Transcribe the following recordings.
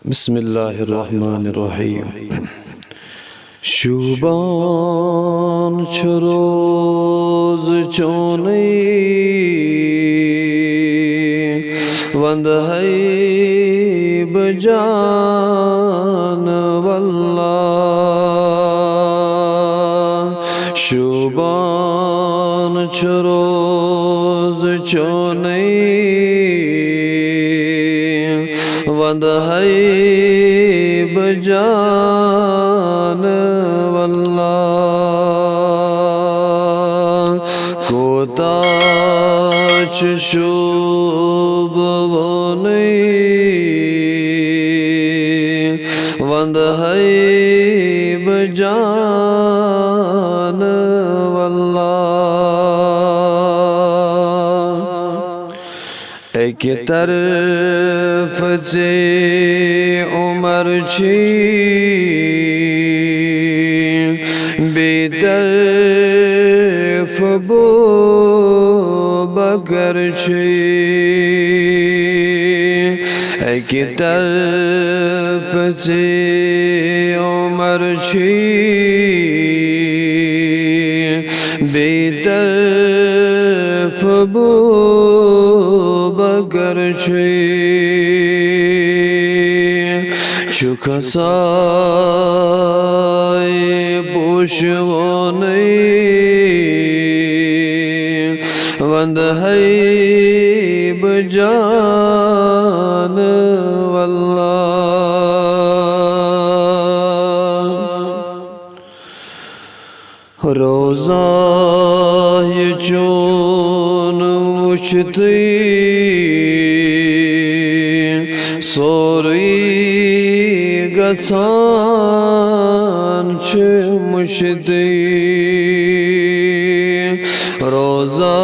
बिस्मिल्लाहिर्रहमानिर्रहीम। शुबान रोज चोने वंद है बजान वल्लाह। शुबान रोज चोने वंद है बजान वल्लाह। कोताच शुभ वने वंद है बजान वल्लाह। एक तरफ से उमर छी बेतरफ बो बकर छी। एक तरफ से उमर छी बेतरफ बो बकर छी। चुखसाए पुष्वने वंद है बजान वल्लाह। रोज़ा ये चोन मुश्ती सोरी गसान छे मुश्ती। रोज़ा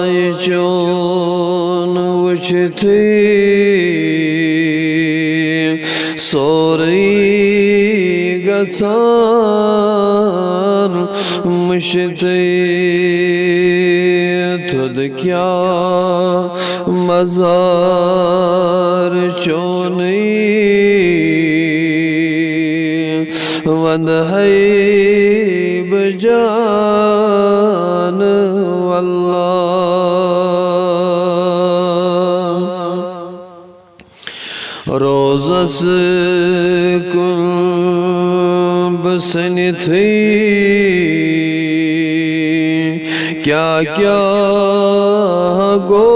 ये चोन मुश्ती सोरी गसान मुश्ती। खुद क्या मज़ार चोनी वंद है बजान वल्लाह। रोज़स कुंभ सनी थी क्या क्या गो